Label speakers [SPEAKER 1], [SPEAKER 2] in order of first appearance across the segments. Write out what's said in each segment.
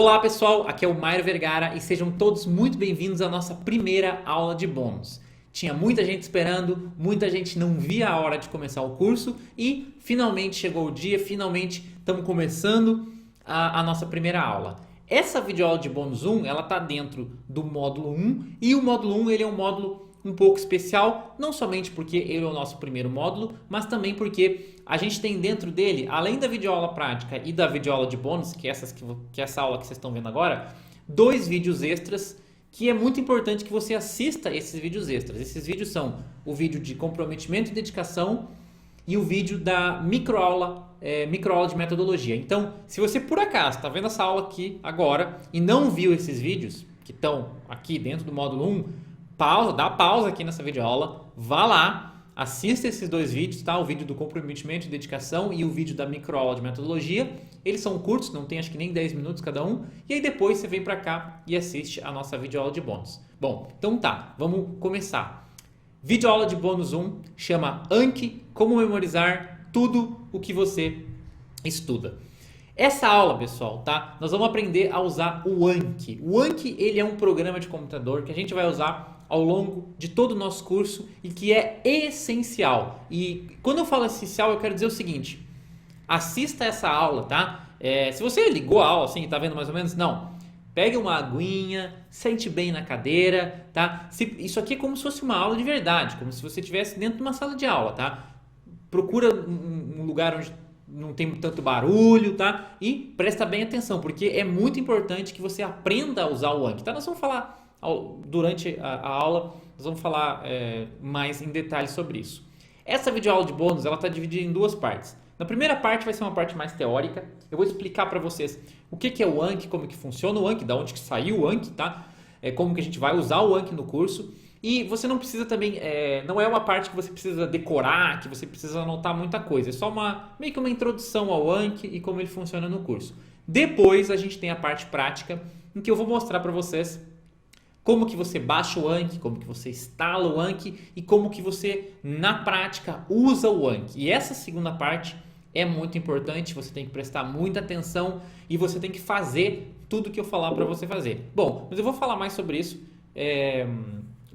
[SPEAKER 1] Olá pessoal, aqui é o Mário Vergara e sejam todos muito bem-vindos à nossa primeira aula de bônus. Tinha muita gente esperando, muita gente não via a hora de começar o curso e finalmente chegou o dia, finalmente estamos começando a nossa primeira aula. Essa videoaula de bônus 1, ela está dentro do módulo 1 e o módulo 1 ele é um módulo um pouco especial, não somente porque ele é o nosso primeiro módulo, mas também porque a gente tem dentro dele, além da videoaula prática e da videoaula de bônus, que é essa aula que vocês estão vendo agora, dois vídeos extras que é muito importante que você assista esses vídeos extras. Esses vídeos são o vídeo de comprometimento e dedicação e o vídeo da microaula de metodologia. Então, se você por acaso está vendo essa aula aqui agora e não viu esses vídeos que estão aqui dentro do módulo 1, dá pausa aqui nessa videoaula, vá lá, assista esses dois vídeos, tá? O vídeo do comprometimento e dedicação e o vídeo da microaula de metodologia. Eles são curtos, não tem acho que nem 10 minutos cada um. E aí depois você vem para cá e assiste a nossa videoaula de bônus. Bom, então tá, vamos começar. Videoaula de bônus 1 chama Anki, como memorizar tudo o que você estuda. Essa aula, pessoal, tá? Nós vamos aprender a usar o Anki. O Anki, ele é um programa de computador que a gente vai usar ao longo de todo o nosso curso e que é essencial. E quando eu falo essencial, eu quero dizer o seguinte: assista essa aula, tá? Se você ligou a aula assim e tá vendo mais ou menos, não. Pegue uma aguinha, sente bem na cadeira, tá? Isso aqui é como se fosse uma aula de verdade, como se você estivesse dentro de uma sala de aula, tá? Procura um lugar onde não tem tanto barulho, tá? E presta bem atenção, porque é muito importante que você aprenda a usar o Anki, tá? Nós vamos falar durante a aula, nós vamos falar mais em detalhes sobre isso. Essa videoaula de bônus, ela está dividida em duas partes. Na primeira parte vai ser uma parte mais teórica. Eu vou explicar para vocês o que é o Anki, como que funciona o Anki, da onde que saiu o Anki, tá? Como que a gente vai usar o Anki no curso. E você não precisa também, não é uma parte que você precisa decorar, que você precisa anotar muita coisa. É só meio que uma introdução ao Anki e como ele funciona no curso. Depois a gente tem a parte prática, em que eu vou mostrar para vocês como que você baixa o Anki, como que você instala o Anki e como que você, na prática, usa o Anki. E essa segunda parte é muito importante, você tem que prestar muita atenção e você tem que fazer tudo que eu falar para você fazer. Bom, mas eu vou falar mais sobre isso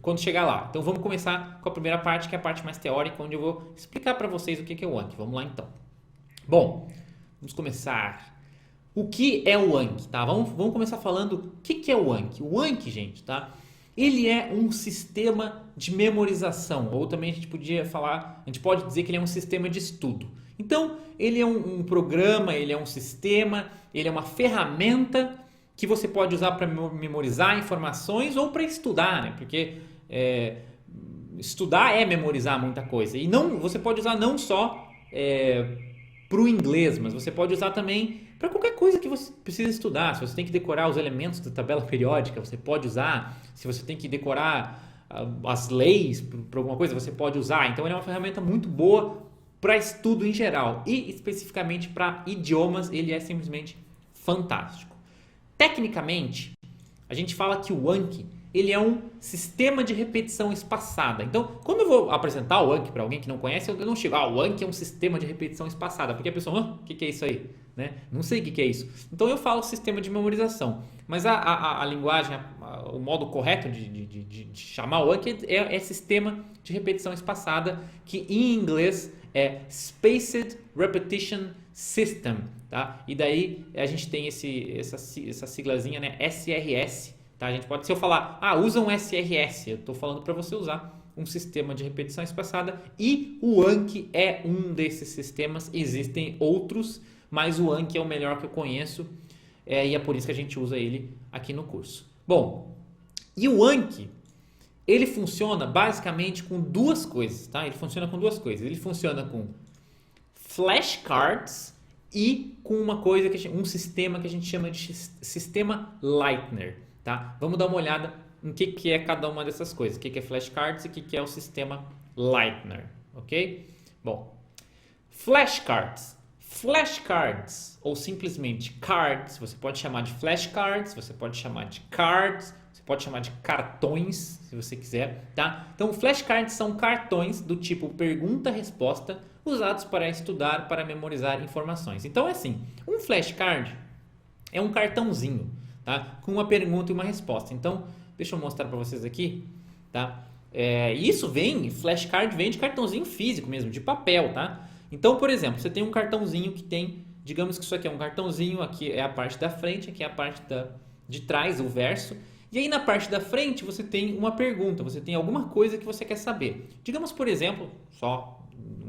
[SPEAKER 1] quando chegar lá. Então vamos começar com a primeira parte, que é a parte mais teórica, onde eu vou explicar para vocês o que é o Anki. Vamos lá então. Bom, vamos começar. O que é o Anki, tá? Vamos começar falando o que é o Anki. O Anki, gente, tá? Ele é um sistema de memorização, ou também a gente pode dizer que ele é um sistema de estudo. Então, ele é um programa, ele é um sistema, ele é uma ferramenta que você pode usar para memorizar informações ou para estudar, né? Porque estudar é memorizar muita coisa. E você pode usar não só para o inglês, mas você pode usar também para qualquer coisa que você precisa estudar. Se você tem que decorar os elementos da tabela periódica, você pode usar. Se você tem que decorar as leis para alguma coisa, você pode usar. Então, ele é uma ferramenta muito boa para estudo em geral e especificamente para idiomas, ele é simplesmente fantástico. Tecnicamente, a gente fala que o Anki ele é um sistema de repetição espaçada. Então, quando eu vou apresentar o Anki para alguém que não conhece, eu não chego, o Anki é um sistema de repetição espaçada, porque a pessoa, o que é isso aí? Né? Não sei o que é isso. Então, eu falo sistema de memorização. Mas a linguagem, o modo correto de chamar o Anki é sistema de repetição espaçada, que em inglês é Spaced Repetition System. Tá? E daí a gente tem essa siglazinha, né? SRS. Tá? A gente pode, se eu falar, usa um SRS, eu estou falando para você usar um sistema de repetição espaçada e o Anki é um desses sistemas, existem outros, mas o Anki é o melhor que eu conheço e é por isso que a gente usa ele aqui no curso. Bom, e o Anki, ele funciona basicamente com duas coisas, tá? Ele funciona com duas coisas, ele funciona com flashcards e com um sistema que a gente chama de sistema Leitner. Tá? Vamos dar uma olhada em que é cada uma dessas coisas. O que é flashcards e o que é o sistema Leitner. Ok? Bom, flashcards. Flashcards, ou simplesmente cards, você pode chamar de flashcards, você pode chamar de cards, você pode chamar de cartões, se você quiser. Tá? Então, flashcards são cartões do tipo pergunta-resposta usados para estudar, para memorizar informações. Então, é assim, um flashcard é um cartãozinho, tá? Com uma pergunta e uma resposta. Então, deixa eu mostrar para vocês aqui, tá? Isso flashcard vem de cartãozinho físico mesmo, de papel, tá? Então, por exemplo, você tem um cartãozinho que tem, digamos que isso aqui é um cartãozinho, aqui é a parte da frente, aqui é a parte de trás, o verso. E aí na parte da frente você tem uma pergunta, você tem alguma coisa que você quer saber. Digamos, por exemplo, só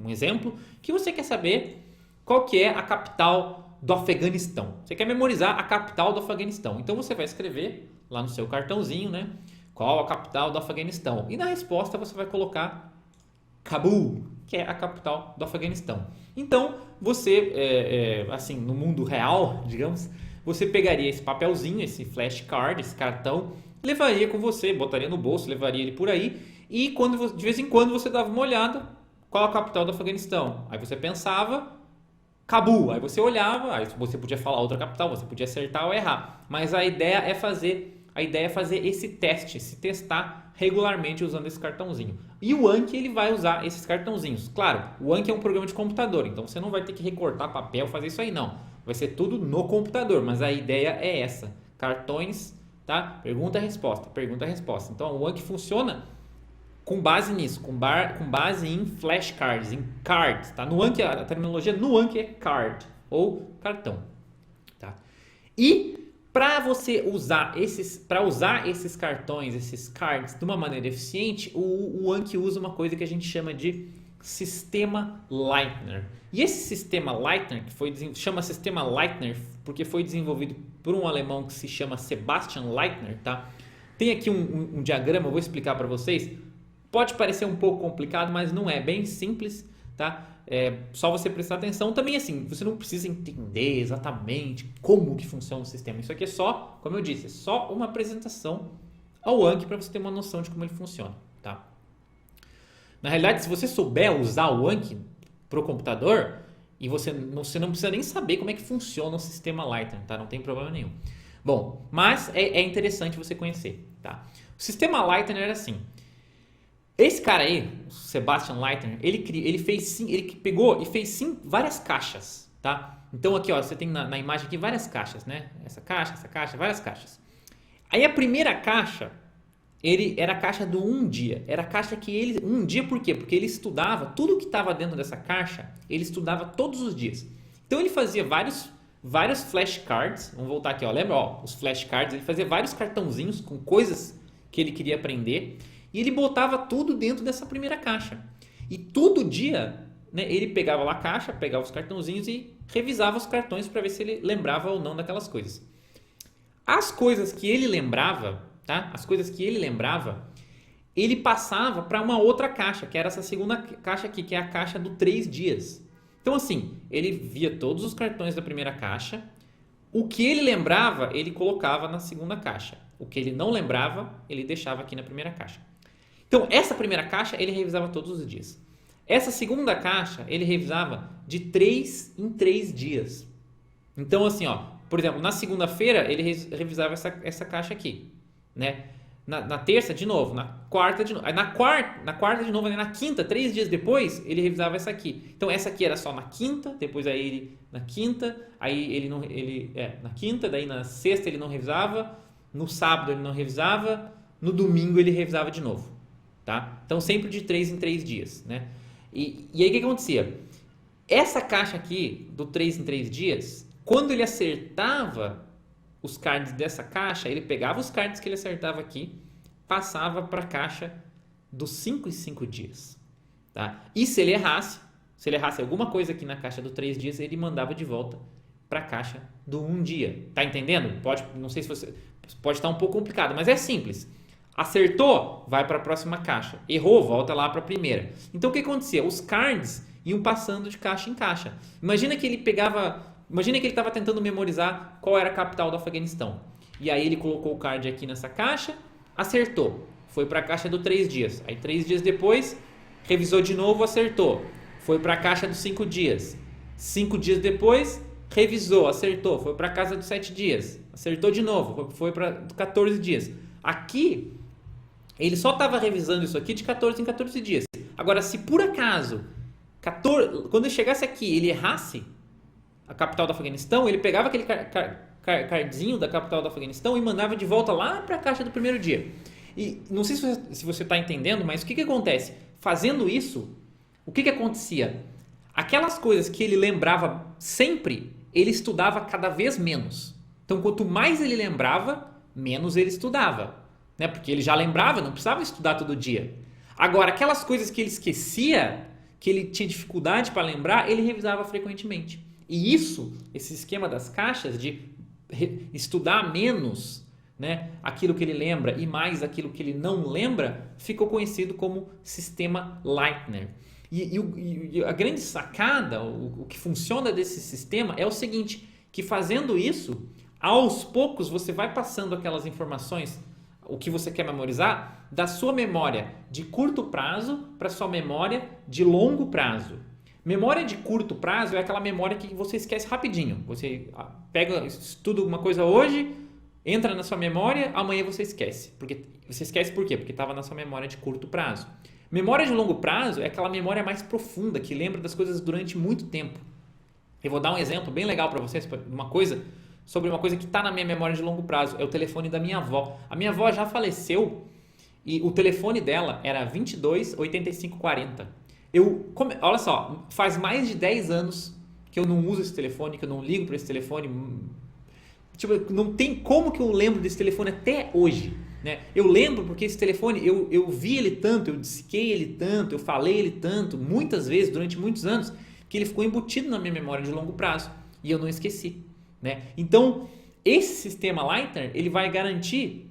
[SPEAKER 1] um exemplo, que você quer saber qual que é a capital do Afeganistão. Você quer memorizar a capital do Afeganistão. Então você vai escrever lá no seu cartãozinho, né? Qual a capital do Afeganistão? E na resposta você vai colocar Cabul, que é a capital do Afeganistão. Então você, assim, no mundo real, digamos, você pegaria esse papelzinho, esse flashcard, esse cartão, levaria com você, botaria no bolso, levaria ele por aí e de vez em quando você dava uma olhada, qual a capital do Afeganistão? Aí você pensava, Cabul, aí você olhava, aí você podia falar outra capital, você podia acertar ou errar, mas a ideia é fazer esse teste, se testar regularmente usando esse cartãozinho. E o Anki ele vai usar esses cartãozinhos. Claro, o Anki é um programa de computador, então você não vai ter que recortar papel, fazer isso aí não. Vai ser tudo no computador, mas a ideia é essa. Cartões, tá? Pergunta, resposta, pergunta, resposta. Então o Anki funciona com base nisso, com base em flashcards, em cards, tá? No Anki, a terminologia no Anki é card ou cartão, tá? E para você usar esses cartões, esses cards de uma maneira eficiente, o Anki usa uma coisa que a gente chama de sistema Leitner. E esse sistema Leitner, chama sistema Leitner porque foi desenvolvido por um alemão que se chama Sebastian Leitner, tá? Tem aqui um diagrama, eu vou explicar para vocês. Pode parecer um pouco complicado, mas não é, bem simples, tá? É só você prestar atenção. Também assim, você não precisa entender exatamente como que funciona o sistema. Isso aqui é só, como eu disse, é só uma apresentação ao Anki para você ter uma noção de como ele funciona, tá? Na realidade, se você souber usar o Anki para o computador, e você não precisa nem saber como é que funciona o sistema Leitner, tá? Não tem problema nenhum. Bom, mas é interessante você conhecer, tá? O sistema Leitner era assim. Esse cara aí, o Sebastian Leitner, ele pegou e fez várias caixas, tá? Então aqui, ó, você tem na imagem aqui várias caixas, né? Essa caixa, várias caixas. Aí a primeira caixa, era a caixa do um dia. Era a caixa que um dia por quê? Porque ele estudava tudo que estava dentro dessa caixa, ele estudava todos os dias. Então ele fazia vários flashcards. Vamos voltar aqui, ó. Lembra, ó, os flashcards, ele fazia vários cartãozinhos com coisas que ele queria aprender. E ele botava tudo dentro dessa primeira caixa. E todo dia, né, ele pegava lá a caixa, pegava os cartãozinhos e revisava os cartões para ver se ele lembrava ou não daquelas coisas. As coisas que ele lembrava, tá? As coisas que ele lembrava, ele passava para uma outra caixa, que era essa segunda caixa aqui, que é a caixa do 3 dias. Então assim, ele via todos os cartões da primeira caixa, o que ele lembrava, ele colocava na segunda caixa. O que ele não lembrava, ele deixava aqui na primeira caixa. Então, essa primeira caixa ele revisava todos os dias. Essa segunda caixa ele revisava de 3 em 3 dias. Então, assim, ó, por exemplo, na segunda-feira ele revisava essa caixa aqui, né? Na terça, de novo. Na quarta, de novo. Aí na quarta, de novo. Aí na quinta, 3 dias depois, ele revisava essa aqui. Então, essa aqui era só na quinta, depois aí ele na quinta, aí na quinta, daí na sexta ele não revisava, no sábado ele não revisava, no domingo ele revisava de novo. Tá? Então sempre de 3 em 3 dias, né? E aí o que acontecia? Essa caixa aqui do 3 em 3 dias, quando ele acertava os cards dessa caixa, ele pegava os cards que ele acertava aqui, passava para a caixa dos 5 em 5 dias, tá? E se ele errasse alguma coisa aqui na caixa do 3 dias, ele mandava de volta para a caixa do 1 dia. Tá entendendo? Não sei se você pode estar um pouco complicado, mas é simples. Acertou, vai para a próxima caixa. Errou, volta lá para a primeira. Então o que acontecia? Os cards iam passando de caixa em caixa. Imagina que ele estava tentando memorizar qual era a capital do Afeganistão. E aí ele colocou o card aqui nessa caixa, acertou. Foi para a caixa do 3 dias. Aí 3 dias depois, revisou de novo, acertou. Foi para a caixa dos 5 dias. 5 dias depois, revisou, acertou. Foi para a caixa dos 7 dias. Acertou de novo. Foi para 14 dias. Aqui, ele só estava revisando isso aqui de 14 em 14 dias. Agora, se por acaso, quando ele chegasse aqui, ele errasse a capital do Afeganistão, ele pegava aquele cardzinho da capital do Afeganistão e mandava de volta lá para a caixa do primeiro dia. E não sei se você está entendendo, mas o que acontece? Fazendo isso, o que acontecia? Aquelas coisas que ele lembrava sempre, ele estudava cada vez menos. Então, quanto mais ele lembrava, menos ele estudava, né? Porque ele já lembrava, não precisava estudar todo dia. Agora, aquelas coisas que ele esquecia, que ele tinha dificuldade para lembrar, ele revisava frequentemente. E esse esquema das caixas de estudar menos, né, aquilo que ele lembra e mais aquilo que ele não lembra, ficou conhecido como sistema Leitner. E a grande sacada, o que funciona desse sistema é o seguinte, que fazendo isso, aos poucos você vai passando aquelas informações, o que você quer memorizar, da sua memória de curto prazo para sua memória de longo prazo. Memória de curto prazo é aquela memória que você esquece rapidinho. Você estuda uma coisa hoje, entra na sua memória, amanhã você esquece. Você esquece por quê? Porque estava na sua memória de curto prazo. Memória de longo prazo é aquela memória mais profunda, que lembra das coisas durante muito tempo. Eu vou dar um exemplo bem legal para vocês, sobre uma coisa que está na minha memória de longo prazo. É o telefone da minha avó. A minha avó já faleceu e o telefone dela era 22 85 40. Olha só, faz mais de 10 anos que eu não uso esse telefone, que eu não ligo para esse telefone. Tipo, não tem como que eu lembro desse telefone até hoje, né? Eu lembro porque esse telefone, eu vi ele tanto, eu disquei ele tanto, eu falei ele tanto, muitas vezes, durante muitos anos, que ele ficou embutido na minha memória de longo prazo e eu não esqueci, né? Então, esse sistema Leitner, ele vai garantir,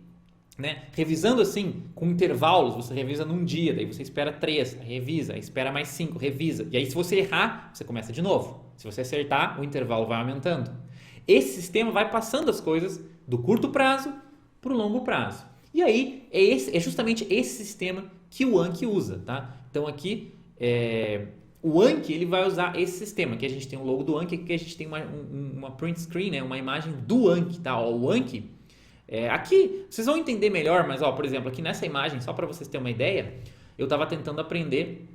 [SPEAKER 1] né, revisando assim, com intervalos, você revisa num dia, daí você espera 3, revisa, espera mais 5, revisa, e aí se você errar, você começa de novo. Se você acertar, o intervalo vai aumentando. Esse sistema vai passando as coisas do curto prazo para o longo prazo. E aí, é justamente esse sistema que o Anki usa, tá? Então aqui, o Anki, ele vai usar esse sistema, que a gente tem o logo do Anki, aqui a gente tem uma print screen, né? Uma imagem do Anki, tá? Ó, o Anki, aqui, vocês vão entender melhor, mas, ó, por exemplo, aqui nessa imagem, só para vocês terem uma ideia, eu estava tentando aprender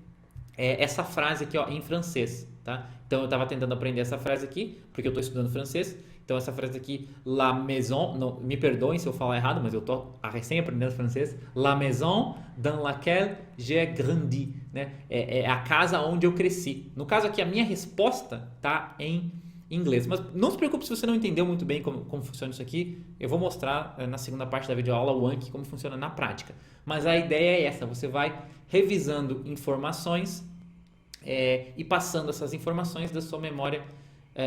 [SPEAKER 1] essa frase aqui, ó, em francês, tá? Então eu estava tentando aprender essa frase aqui, porque eu estou estudando francês. Então essa frase aqui, la maison, não, me perdoem se eu falar errado, mas eu estou recém aprendendo francês. La maison dans laquelle j'ai grandi, né? É a casa onde eu cresci. No caso aqui, a minha resposta está em inglês. Mas não se preocupe se você não entendeu muito bem como funciona isso aqui. Eu vou mostrar na segunda parte da videoaula o Anki como funciona na prática. Mas a ideia é essa, você vai revisando informações e passando essas informações da sua memória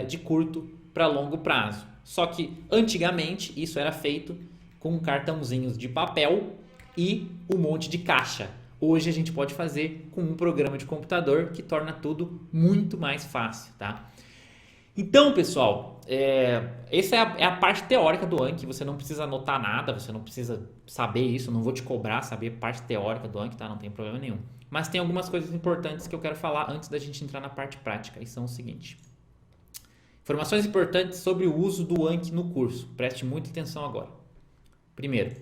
[SPEAKER 1] de curto para longo prazo. Só que antigamente isso era feito com cartãozinhos de papel e um monte de caixa. Hoje a gente pode fazer com um programa de computador que torna tudo muito mais fácil, tá? Então, pessoal, essa é a parte teórica do Anki. Você não precisa anotar nada, você não precisa saber isso, não vou te cobrar saber a parte teórica do Anki, tá? Não tem problema nenhum. Mas tem algumas coisas importantes que eu quero falar antes da gente entrar na parte prática, e são o seguinte. Informações importantes sobre o uso do Anki no curso. Preste muita atenção agora. Primeiro,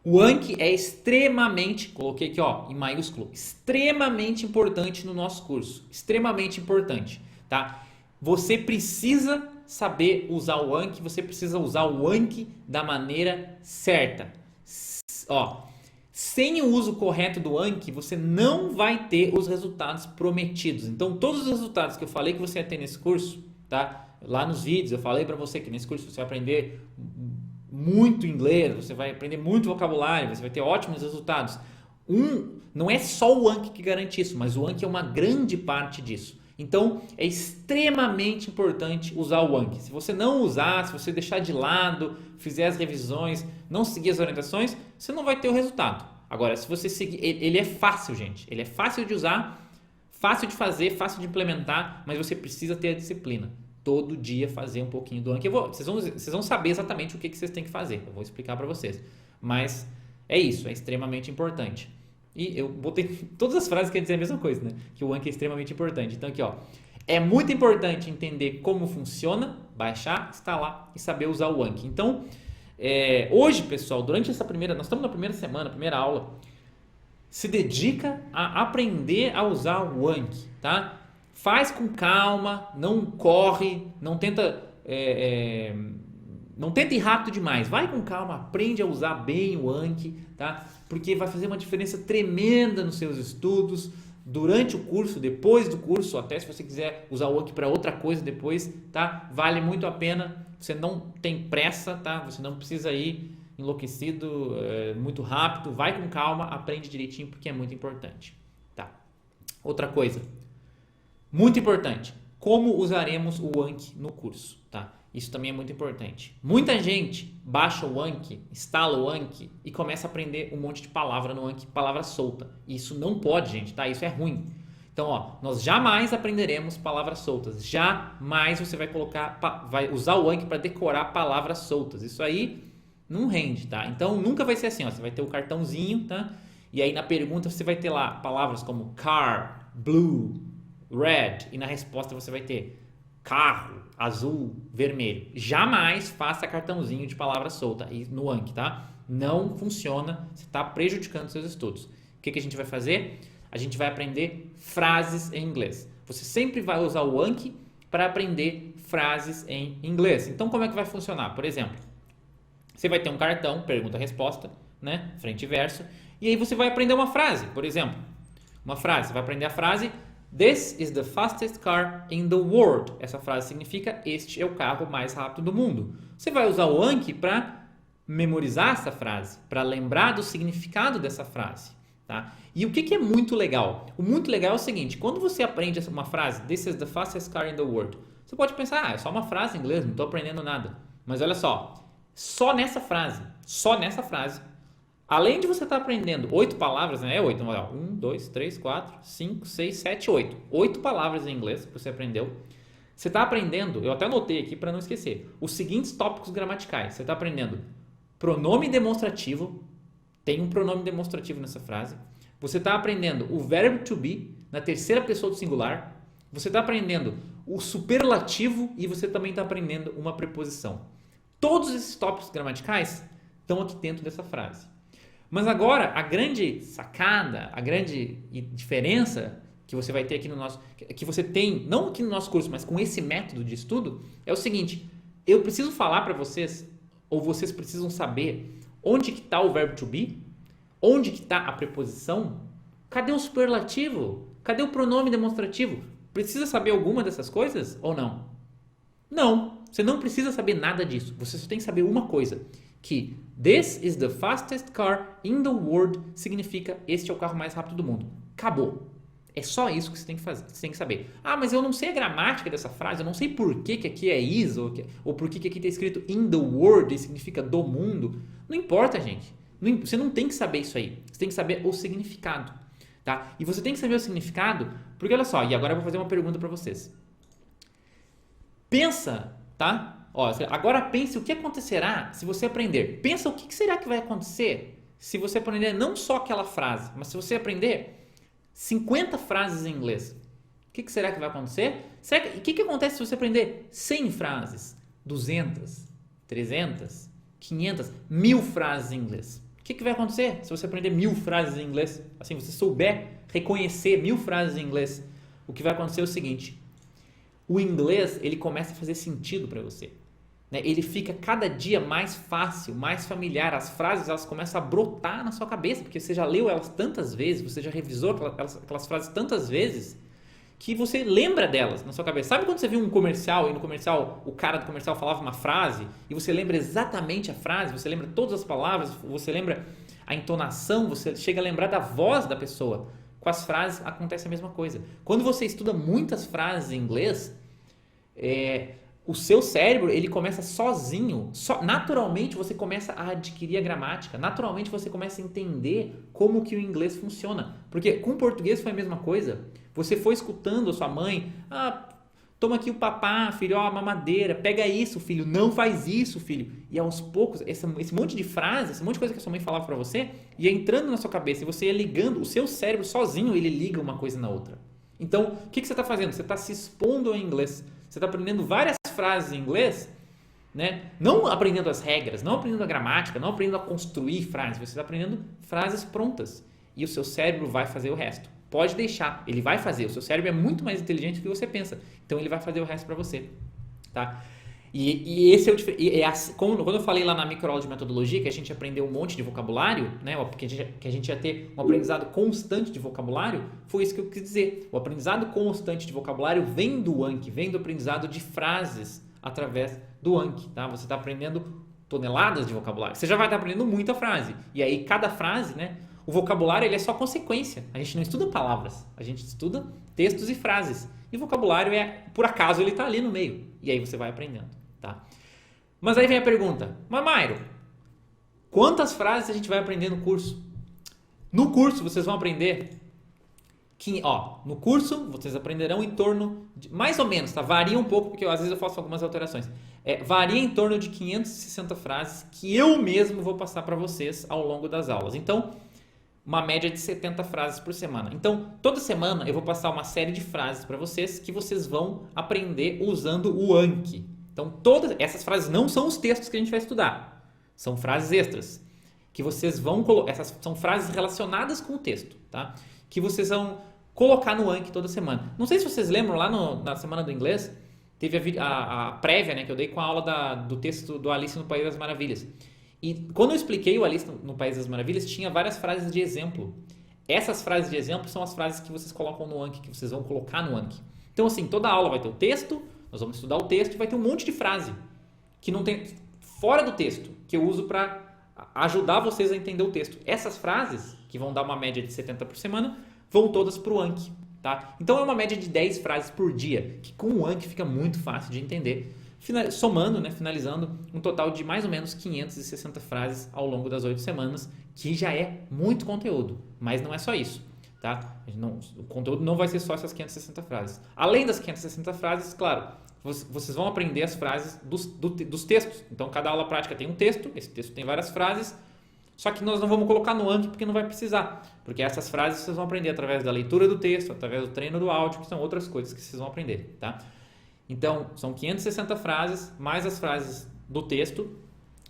[SPEAKER 1] o Anki é extremamente, coloquei aqui, ó, em maiúsculo, extremamente importante no nosso curso. Extremamente importante, tá? Você precisa saber usar o Anki, você precisa usar o Anki da maneira certa. Ó, sem o uso correto do Anki, você não vai ter os resultados prometidos. Então, todos os resultados que eu falei que você ia ter nesse curso, tá? Lá nos vídeos eu falei para você que nesse curso você vai aprender muito inglês, você vai aprender muito vocabulário, você vai ter ótimos resultados. Não é só o Anki que garante isso, mas o Anki é uma grande parte disso. Então, é extremamente importante usar o Anki. Se você não usar, se você deixar de lado, fizer as revisões, não seguir as orientações, você não vai ter o resultado. Agora, se você seguir, ele é fácil, gente. Ele é fácil de usar, fácil de fazer, fácil de implementar, mas você precisa ter a disciplina. Todo dia fazer um pouquinho do Anki. Vocês vão saber exatamente o que vocês têm que fazer. Eu vou explicar para vocês. Mas é isso, é extremamente importante. E eu botei todas as frases que querem dizer a mesma coisa, né? Que o Anki é extremamente importante. Então aqui, ó, é muito importante entender como funciona, baixar, instalar e saber usar o Anki. Então, hoje, pessoal, durante essa nós estamos na primeira semana, primeira aula, se dedica a aprender a usar o Anki, tá? Faz com calma, não corre, não tenta Não tenta ir rápido demais, vai com calma, aprende a usar bem o Anki, tá? Porque vai fazer uma diferença tremenda nos seus estudos, durante o curso, depois do curso, até se você quiser usar o Anki para outra coisa depois, tá? Vale muito a pena, você não tem pressa, tá? Você não precisa ir enlouquecido, muito rápido, vai com calma, aprende direitinho porque é muito importante, tá? Outra coisa, muito importante, como usaremos o Anki no curso, tá? Isso também é muito importante. Muita gente baixa o Anki, instala o Anki e começa a aprender um monte de palavra no Anki, palavra solta. Isso não pode, gente, tá? Isso é ruim. Então, ó, nós jamais aprenderemos palavras soltas. Jamais você vai usar o Anki para decorar palavras soltas. Isso aí não rende, tá? Então, nunca vai ser assim, ó. Você vai ter o cartãozinho, tá? E aí na pergunta você vai ter lá palavras como car, blue, red. E na resposta você vai ter carro, azul, vermelho. Jamais faça cartãozinho de palavra solta no Anki, tá? Não funciona, você está prejudicando seus estudos. O que a gente vai fazer? A gente vai aprender frases em inglês. Você sempre vai usar o Anki para aprender frases em inglês. Então, como é que vai funcionar? Por exemplo, você vai ter um cartão, pergunta-resposta, né? Frente e verso. E aí você vai aprender uma frase, por exemplo. Uma frase, você vai aprender a frase This is the fastest car in the world. Essa frase significa este é o carro mais rápido do mundo. Você vai usar o Anki para memorizar essa frase, para lembrar do significado dessa frase, tá? E o que é muito legal? O muito legal é o seguinte, quando você aprende uma frase This is the fastest car in the world, você pode pensar, é só uma frase em inglês, não estou aprendendo nada. Mas olha só nessa frase, além de você estar aprendendo 8 palavras, né? 8, 1, 2, 3, 4, 5, 6, 7, 8. 8 palavras em inglês que você aprendeu. Você está aprendendo, eu até anotei aqui para não esquecer, os seguintes tópicos gramaticais. Você está aprendendo pronome demonstrativo, tem um pronome demonstrativo nessa frase. Você está aprendendo o verbo to be na terceira pessoa do singular. Você está aprendendo o superlativo e você também está aprendendo uma preposição. Todos esses tópicos gramaticais estão aqui dentro dessa frase. Mas agora, a grande sacada, a grande diferença que você vai ter aqui no nosso, que você tem, não aqui no nosso curso, mas com esse método de estudo, é o seguinte, eu preciso falar para vocês, ou vocês precisam saber, onde que está o verbo to be, onde que está a preposição, cadê o superlativo, cadê o pronome demonstrativo, precisa saber alguma dessas coisas ou não? Não, você não precisa saber nada disso, você só tem que saber uma coisa, que This is the fastest car in the world significa este é o carro mais rápido do mundo. Acabou. É só isso que você tem que fazer, você tem que saber. Ah, mas eu não sei a gramática dessa frase, eu não sei por que aqui é is, ou por que aqui está escrito in the world e significa do mundo. Não importa, gente. Você não tem que saber isso aí. Você tem que saber o significado. Tá? E você tem que saber o significado, porque olha só, e agora eu vou fazer uma pergunta para vocês. Pensa, tá? Ó, agora pense o que acontecerá se você aprender. Pensa o que será que vai acontecer se você aprender não só aquela frase, mas se você aprender 50 frases em inglês. O que será que vai acontecer? O que acontece se você aprender 100 frases, 200, 300, 500, 1000 frases em inglês? O que vai acontecer se você aprender 1000 frases em inglês? Assim, você souber reconhecer 1000 frases em inglês, o que vai acontecer é o seguinte: o inglês, ele começa a fazer sentido para você. Né? Ele fica cada dia mais fácil, mais familiar. As frases, elas começam a brotar na sua cabeça, porque você já leu elas tantas vezes, você já revisou aquelas frases tantas vezes, que você lembra delas na sua cabeça. Sabe quando você viu um comercial, e no comercial, o cara do comercial falava uma frase, e você lembra exatamente a frase, você lembra todas as palavras, você lembra a entonação, você chega a lembrar da voz da pessoa. Com as frases acontece a mesma coisa. Quando você estuda muitas frases em inglês, o seu cérebro, ele começa sozinho, naturalmente você começa a adquirir a gramática, naturalmente você começa a entender como que o inglês funciona, porque com o português foi a mesma coisa, você foi escutando a sua mãe, toma aqui o papá, filho, a mamadeira, pega isso, filho, não faz isso, filho, e aos poucos, esse monte de frases, esse monte de coisa que a sua mãe falava para você, ia entrando na sua cabeça, e você ia ligando, o seu cérebro sozinho, ele liga uma coisa na outra. Então, o que você está fazendo? Você está se expondo ao inglês. Você está aprendendo várias frases em inglês, né? Não aprendendo as regras, não aprendendo a gramática, não aprendendo a construir frases. Você está aprendendo frases prontas. E o seu cérebro vai fazer o resto. Pode deixar, ele vai fazer. O seu cérebro é muito mais inteligente do que você pensa. Então, ele vai fazer o resto para você. Tá? E esse é o quando eu falei lá na microaula de metodologia que a gente aprendeu um monte de vocabulário, né? Porque que a gente ia ter um aprendizado constante de vocabulário, foi isso que eu quis dizer. O aprendizado constante de vocabulário vem do Anki, vem do aprendizado de frases através do Anki, tá? Você está aprendendo toneladas de vocabulário. Você já vai estar aprendendo muita frase. E aí cada frase, né? O vocabulário ele é só consequência. A gente não estuda palavras, a gente estuda textos e frases. E o vocabulário por acaso, ele está ali no meio. E aí você vai aprendendo, tá? Mas aí vem a pergunta, mas Mairo, quantas frases a gente vai aprender no curso? No curso vocês vão aprender, no curso vocês aprenderão em torno de, mais ou menos, tá? Varia um pouco, porque às vezes eu faço algumas alterações. Varia em torno de 560 frases que eu mesmo vou passar para vocês ao longo das aulas. Então, uma média de 70 frases por semana. Então, toda semana eu vou passar uma série de frases para vocês que vocês vão aprender usando o Anki. Então, todas essas frases não são os textos que a gente vai estudar. São frases extras. Que vocês vão colocar. Essas são frases relacionadas com o texto, tá? Que vocês vão colocar no Anki toda semana. Não sei se vocês lembram, lá na semana do inglês, teve a prévia, né, que eu dei com a aula do texto do Alice no País das Maravilhas. E quando eu expliquei o Alice no País das Maravilhas, tinha várias frases de exemplo. Essas frases de exemplo são as frases que vocês colocam no Anki, que vocês vão colocar no Anki. Então, assim, toda aula vai ter o texto, nós vamos estudar o texto e vai ter um monte de frase que não tem fora do texto, que eu uso para ajudar vocês a entender o texto. Essas frases, que vão dar uma média de 70 por semana, vão todas para o Anki, tá? Então, é uma média de 10 frases por dia, que com o Anki fica muito fácil de entender. Somando, né, finalizando, um total de mais ou menos 560 frases ao longo das 8 semanas, que já é muito conteúdo, mas não é só isso, tá? O conteúdo não vai ser só essas 560 frases. Além das 560 frases, claro, vocês vão aprender as frases dos textos. Então, cada aula prática tem um texto, esse texto tem várias frases, só que nós não vamos colocar no Anki porque não vai precisar, porque essas frases vocês vão aprender através da leitura do texto, através do treino do áudio, que são outras coisas que vocês vão aprender, tá? Então, são 560 frases, mais as frases do texto,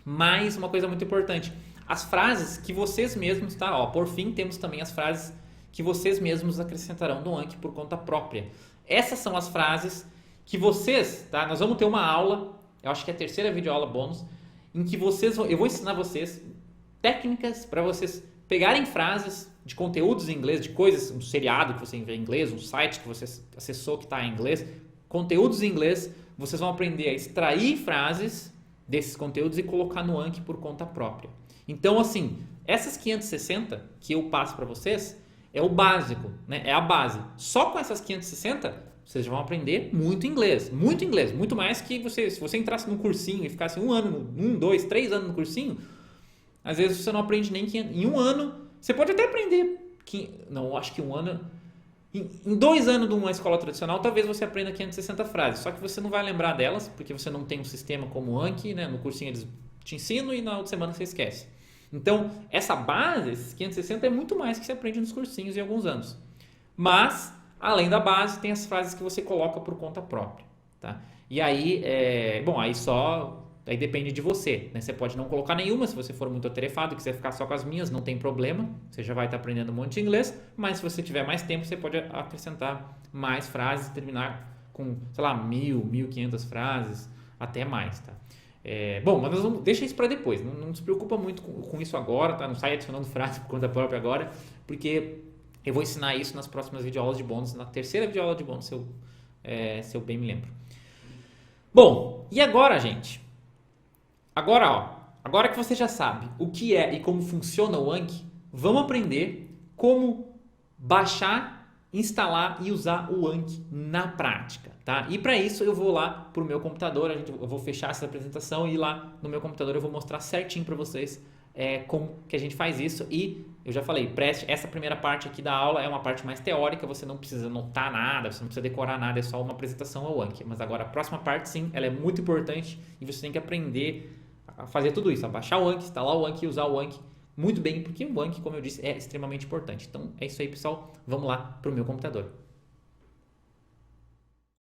[SPEAKER 1] mais uma coisa muito importante, as frases que vocês mesmos, tá? Por fim, temos também as frases que vocês mesmos acrescentarão no Anki por conta própria. Essas são as frases que vocês, tá? Nós vamos ter uma aula, eu acho que é a terceira videoaula bônus, em que eu vou ensinar vocês técnicas para vocês pegarem frases de conteúdos em inglês, de coisas, um seriado que você vê em inglês, um site que você acessou que está em inglês, conteúdos em inglês, vocês vão aprender a extrair frases desses conteúdos e colocar no Anki por conta própria. Então, assim, essas 560 que eu passo para vocês é o básico, né? É a base. Só com essas 560, vocês já vão aprender muito inglês, muito mais que se você entrasse num cursinho e ficasse 2, 3 anos no cursinho, às vezes você não aprende nem em um ano. Você pode até aprender, acho que um ano... Em 2 anos de uma escola tradicional, talvez você aprenda 560 frases, só que você não vai lembrar delas, porque você não tem um sistema como o Anki, né? No cursinho eles te ensinam e na outra semana você esquece. Então, essa base, esses 560, é muito mais que você aprende nos cursinhos em alguns anos. Mas, além da base, tem as frases que você coloca por conta própria, tá? E aí, aí depende de você, né? Você pode não colocar nenhuma, se você for muito atarefado e quiser ficar só com as minhas, não tem problema, você já vai estar aprendendo um monte de inglês, mas se você tiver mais tempo, você pode acrescentar mais frases, terminar com, 1.500 frases, até mais, tá? Mas deixa isso para depois, não se preocupa muito com isso agora, tá? Não sai adicionando frases por conta própria agora, porque eu vou ensinar isso nas próximas videoaulas de bônus, na terceira videoaula de bônus, se eu bem me lembro. Bom, e agora, gente? Agora que você já sabe o que é e como funciona o Anki, vamos aprender como baixar, instalar e usar o Anki na prática, tá? E para isso eu vou lá pro meu computador, eu vou fechar essa apresentação e lá no meu computador eu vou mostrar certinho para vocês como que a gente faz isso. E eu já falei, essa primeira parte aqui da aula é uma parte mais teórica, você não precisa anotar nada, você não precisa decorar nada, é só uma apresentação ao Anki. Mas agora a próxima parte sim, ela é muito importante e você tem que aprender a fazer tudo isso, a baixar o Anki, instalar o Anki e usar o Anki muito bem, porque o Anki, como eu disse, é extremamente importante. Então é isso aí, pessoal, vamos lá para o meu computador.